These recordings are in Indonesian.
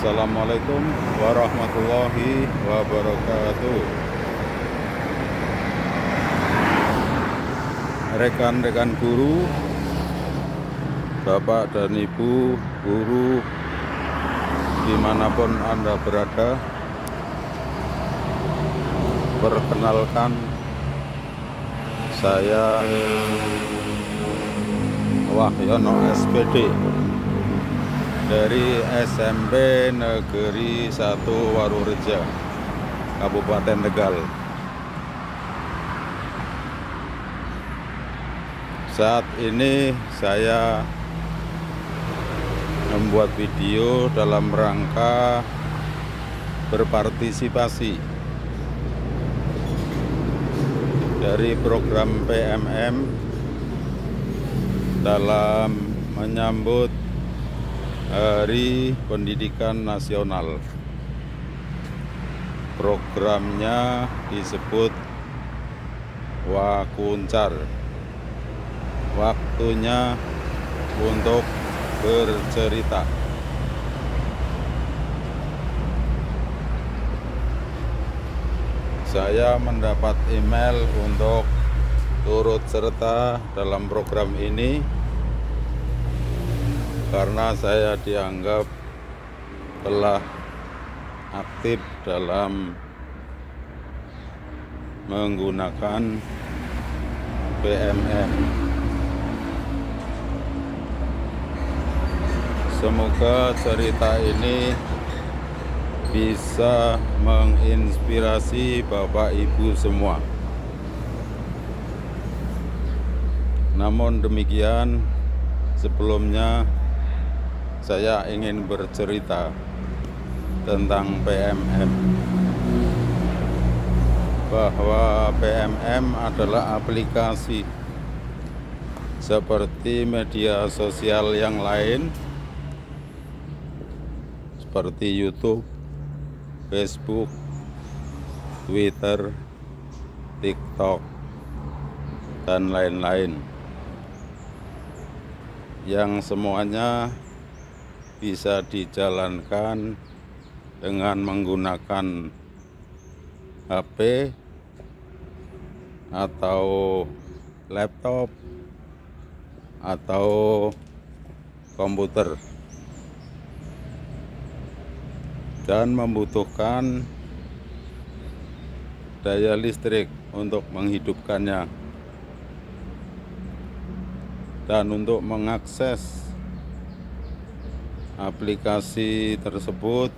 Assalamualaikum warahmatullahi wabarakatuh. Rekan-rekan guru, Bapak dan Ibu guru dimanapun Anda berada, perkenalkan saya Wahyono SPD dari SMP Negeri 1 Warureja, Kabupaten Tegal. Saat ini saya membuat video dalam rangka berpartisipasi dari program PMM dalam menyambut Hari Pendidikan Nasional. Programnya disebut Wakuncar. Waktunya untuk bercerita. Saya mendapat email untuk turut serta dalam program ini karena saya dianggap telah aktif dalam menggunakan PMM. Semoga cerita ini bisa menginspirasi Bapak Ibu semua. Namun demikian, sebelumnya saya ingin bercerita tentang PMM, bahwa PMM adalah aplikasi seperti media sosial yang lain seperti YouTube, Facebook, Twitter, TikTok, dan lain-lain, yang semuanya bisa dijalankan dengan menggunakan HP atau laptop atau komputer, dan membutuhkan daya listrik untuk menghidupkannya. Dan untuk mengakses aplikasi tersebut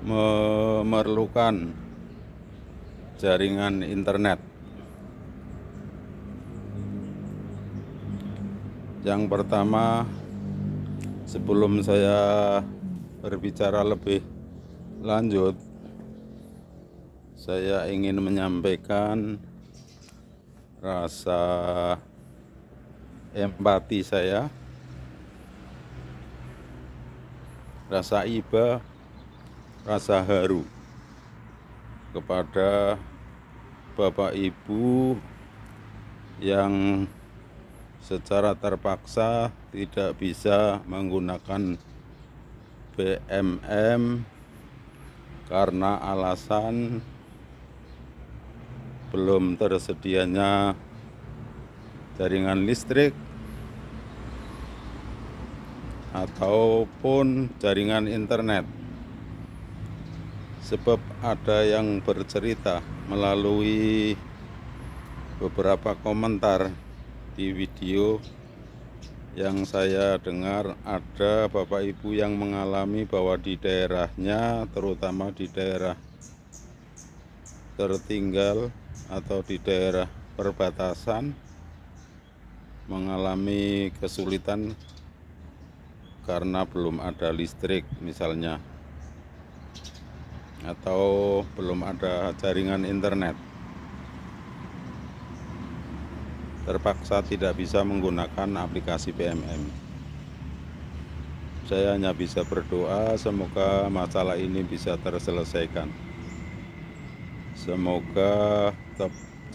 memerlukan jaringan internet. Yang pertama, sebelum saya berbicara lebih lanjut, saya ingin menyampaikan rasa empati saya, rasa iba, rasa haru kepada Bapak Ibu yang secara terpaksa tidak bisa menggunakan PMM karena alasan belum tersedianya jaringan listrik ataupun jaringan internet. Sebab ada yang bercerita melalui beberapa komentar di video yang saya dengar, ada Bapak Ibu yang mengalami bahwa di daerahnya, terutama di daerah tertinggal atau di daerah perbatasan, mengalami kesulitan karena belum ada listrik misalnya, atau belum ada jaringan internet, terpaksa tidak bisa menggunakan aplikasi PMM. Saya hanya bisa berdoa semoga masalah ini bisa terselesaikan. Semoga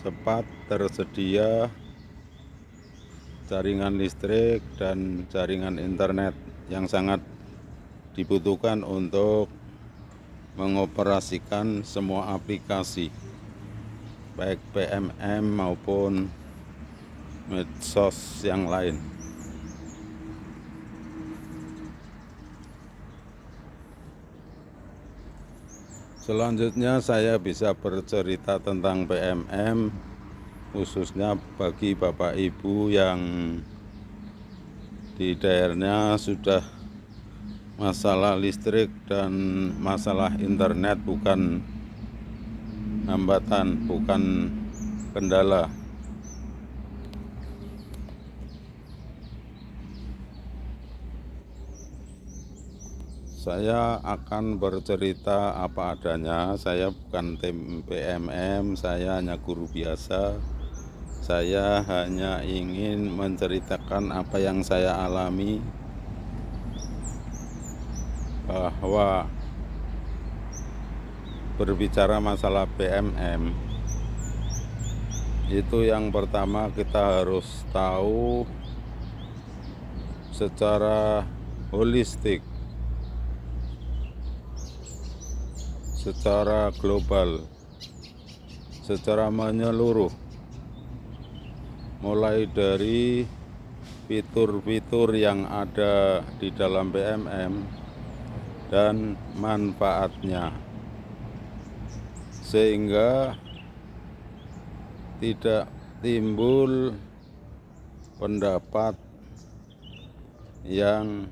cepat tersedia jaringan listrik dan jaringan internet yang sangat dibutuhkan untuk mengoperasikan semua aplikasi baik PMM maupun medsos yang lain. Selanjutnya saya bisa bercerita tentang PMM, khususnya bagi Bapak Ibu yang di daerahnya sudah masalah listrik dan masalah internet bukan hambatan, bukan kendala. Saya akan bercerita apa adanya. Saya bukan tim PMM, saya hanya guru biasa. Saya hanya ingin menceritakan apa yang saya alami, bahwa berbicara masalah PMM itu yang pertama kita harus tahu secara holistik, secara global, secara menyeluruh, mulai dari fitur-fitur yang ada di dalam PMM dan manfaatnya, sehingga tidak timbul pendapat yang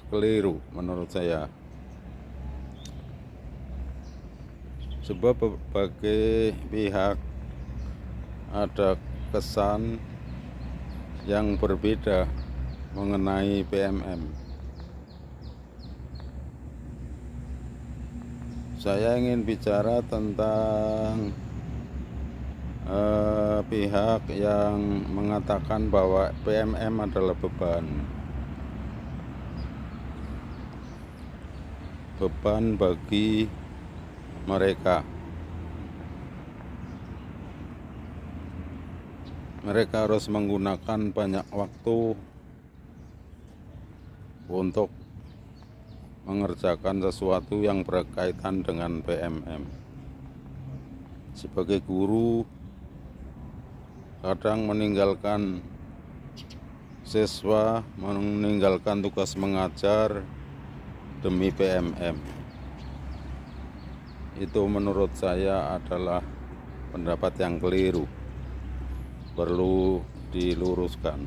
keliru menurut saya. Sebab berbagai pihak ada kesan yang berbeda mengenai PMM. Saya ingin bicara tentang pihak yang mengatakan bahwa PMM adalah beban bagi mereka. Mereka harus menggunakan banyak waktu untuk mengerjakan sesuatu yang berkaitan dengan PMM. Sebagai guru, kadang meninggalkan siswa, meninggalkan tugas mengajar demi PMM. Itu menurut saya adalah pendapat yang keliru, perlu diluruskan.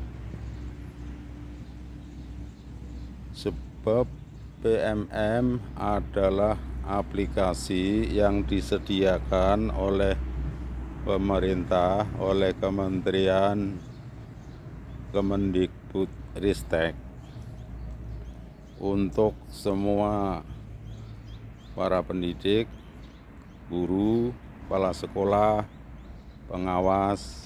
Sebab PMM adalah aplikasi yang disediakan oleh pemerintah, oleh Kementerian Kemendikbudristek untuk semua para pendidik, guru, kepala sekolah, pengawas,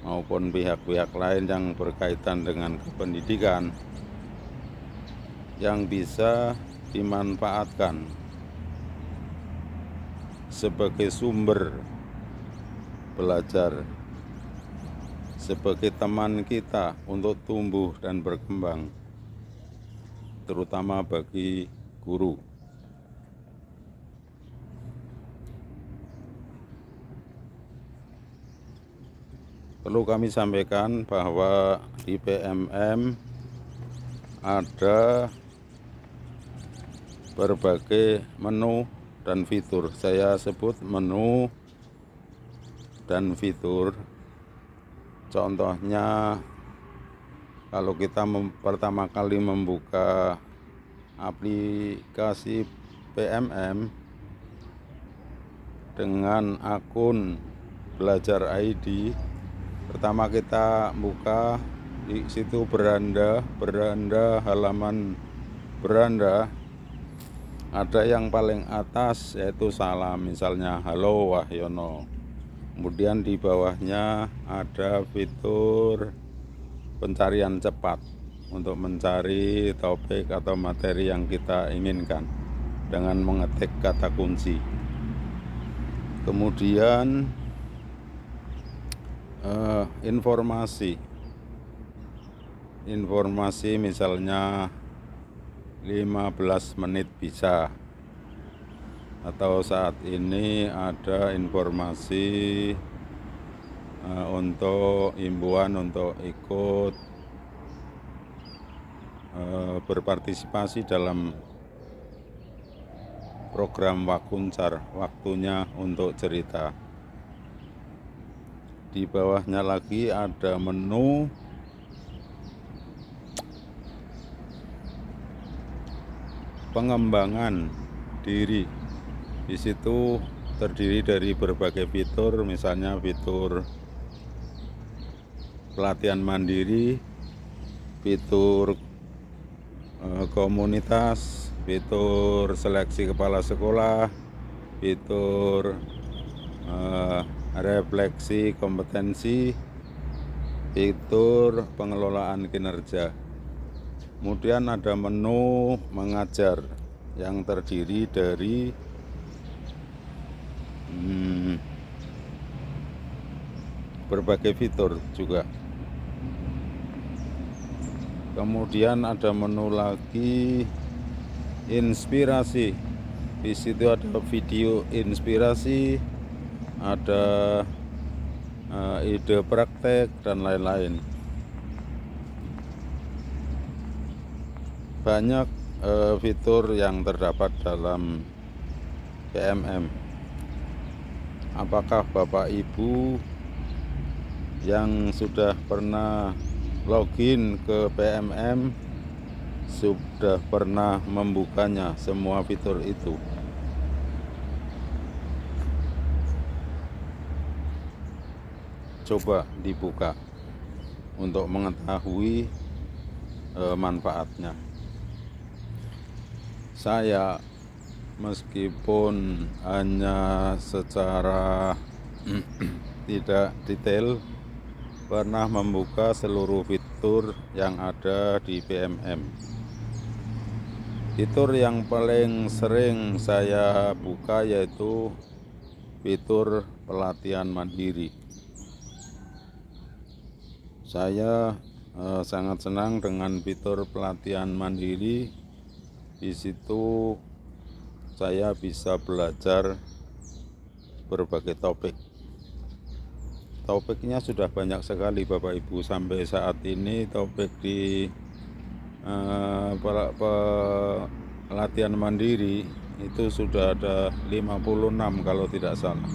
maupun pihak-pihak lain yang berkaitan dengan kependidikan yang bisa dimanfaatkan sebagai sumber belajar, sebagai teman kita untuk tumbuh dan berkembang, terutama bagi guru. Perlu kami sampaikan bahwa di PMM ada berbagai menu dan fitur. Saya sebut menu dan fitur. Contohnya, kalau kita pertama kali membuka aplikasi PMM dengan akun Belajar ID, pertama kita buka di situ beranda halaman beranda, ada yang paling atas yaitu salam, misalnya halo Wahyono. Kemudian di bawahnya ada fitur pencarian cepat untuk mencari topik atau materi yang kita inginkan dengan mengetik kata kunci. Kemudian informasi misalnya 15 menit bisa. Atau saat ini ada informasi untuk himbauan untuk ikut berpartisipasi dalam program Wakuncar, waktunya untuk cerita. Di bawahnya lagi ada menu pengembangan diri. Di situ terdiri dari berbagai fitur, misalnya fitur pelatihan mandiri, fitur komunitas, fitur seleksi kepala sekolah, fitur refleksi kompetensi, fitur pengelolaan kinerja. Kemudian ada menu mengajar yang terdiri dari berbagai fitur juga. Kemudian ada menu lagi inspirasi. Di situ ada video inspirasi, ada ide praktek dan lain-lain. Banyak fitur yang terdapat dalam PMM. Apakah Bapak Ibu yang sudah pernah login ke PMM sudah pernah membukanya semua fitur itu? Coba dibuka untuk mengetahui manfaatnya. Saya meskipun hanya secara tidak detail pernah membuka seluruh fitur yang ada di PMM. Fitur yang paling sering saya buka yaitu fitur pelatihan mandiri. Saya sangat senang dengan fitur pelatihan mandiri. Di situ saya bisa belajar berbagai topik. Topiknya sudah banyak sekali Bapak Ibu. Sampai saat ini topik di pelatihan mandiri itu sudah ada 56 kalau tidak salah.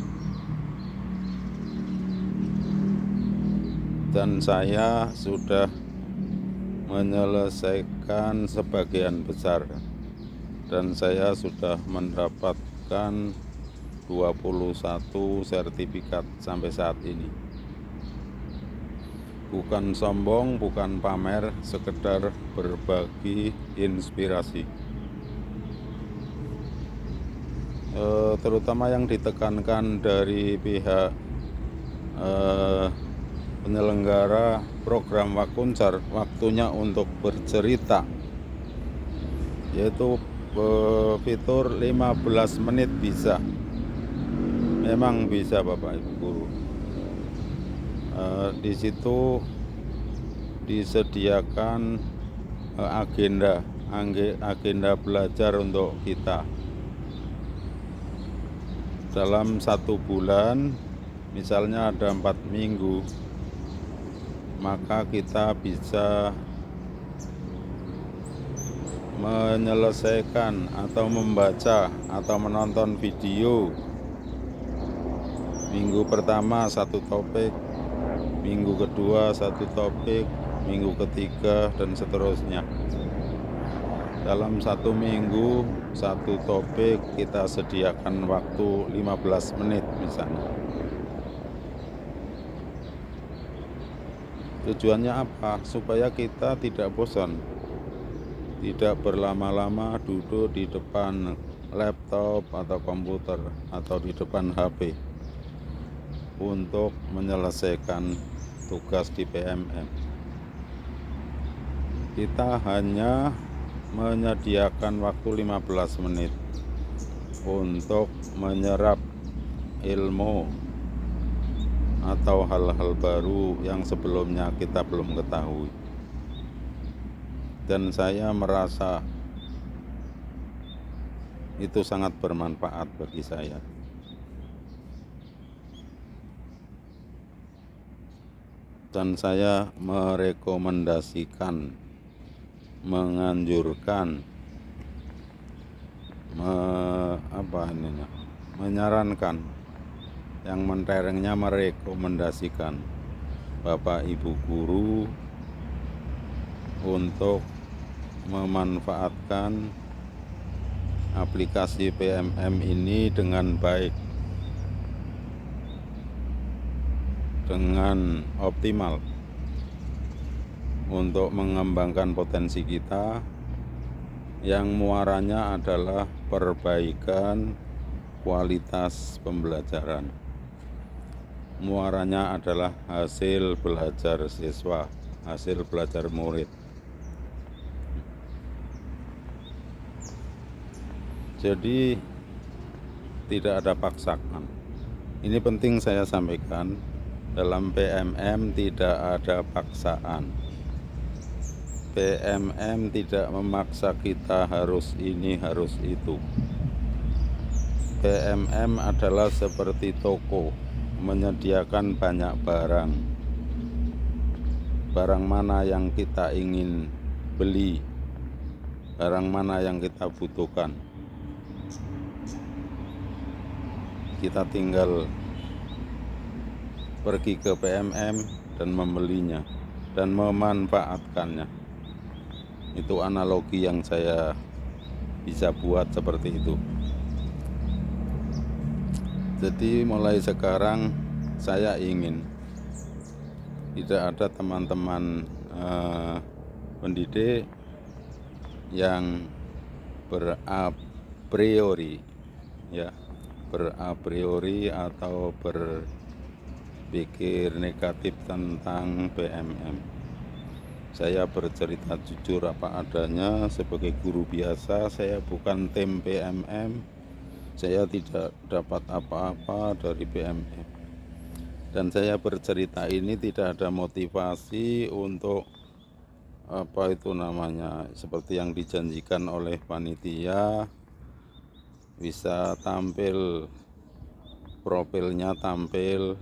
Dan saya sudah menyelesaikan sebagian besar. Dan saya sudah mendapatkan 21 sertifikat sampai saat ini. Bukan sombong, bukan pamer, sekedar berbagi inspirasi. Terutama yang ditekankan dari pihak penyelenggara program Wakuncar, waktunya untuk bercerita, yaitu fitur 15 menit bisa. Memang bisa Bapak Ibu guru. Di situ disediakan agenda belajar untuk kita. Dalam 1 bulan, misalnya ada 4 minggu, maka kita bisa menyelesaikan atau membaca atau menonton video. Minggu pertama 1 topik, minggu kedua 1 topik, minggu ketiga dan seterusnya. Dalam 1 minggu 1 topik kita sediakan waktu 15 menit misalnya. Tujuannya apa? Supaya kita tidak bosan, tidak berlama-lama duduk di depan laptop atau komputer atau di depan HP untuk menyelesaikan tugas di PMM. Kita hanya menyediakan waktu 15 menit untuk menyerap ilmu atau hal-hal baru yang sebelumnya kita belum ketahui. Dan saya merasa itu sangat bermanfaat bagi saya. Dan saya merekomendasikan, menganjurkan, menyarankan, yang menterengnya merekomendasikan Bapak Ibu guru untuk memanfaatkan aplikasi PMM ini dengan baik, dengan optimal, untuk mengembangkan potensi kita yang muaranya adalah perbaikan kualitas pembelajaran. Muaranya adalah hasil belajar siswa, hasil belajar murid. Jadi tidak ada paksaan. Ini penting saya sampaikan, dalam PMM tidak ada paksaan. PMM tidak memaksa kita harus ini, harus itu. PMM adalah seperti toko, menyediakan banyak barang. Barang mana yang kita ingin beli, barang mana yang kita butuhkan, kita tinggal pergi ke PMM dan membelinya dan memanfaatkannya. Itu analogi yang saya bisa buat seperti itu. Jadi mulai sekarang saya ingin tidak ada teman-teman pendidik yang berapriori atau berpikir negatif tentang PMM. Saya bercerita jujur apa adanya sebagai guru biasa. Saya bukan tim PMM, saya tidak dapat apa-apa dari PMM, dan saya bercerita ini tidak ada motivasi untuk seperti yang dijanjikan oleh panitia, bisa tampil, profilnya tampil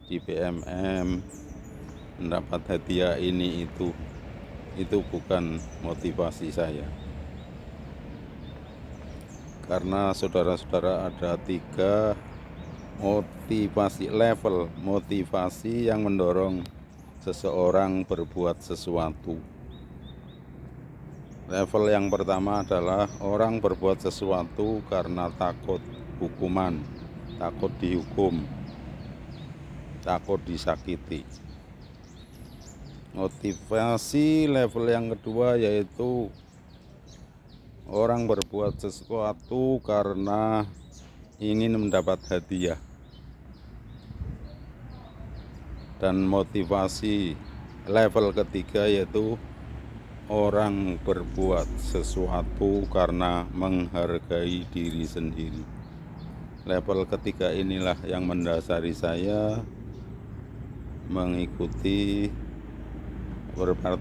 di PMM, mendapat hadiah ini itu bukan motivasi saya. Karena saudara-saudara, ada 3 level motivasi yang mendorong seseorang berbuat sesuatu. Level yang pertama adalah orang berbuat sesuatu karena takut hukuman, takut dihukum, takut disakiti. Motivasi level yang kedua yaitu orang berbuat sesuatu karena ingin mendapat hadiah. Dan motivasi level ketiga yaitu orang berbuat sesuatu karena menghargai diri sendiri. Level ketiga inilah yang mendasari saya mengikuti berpartisipasi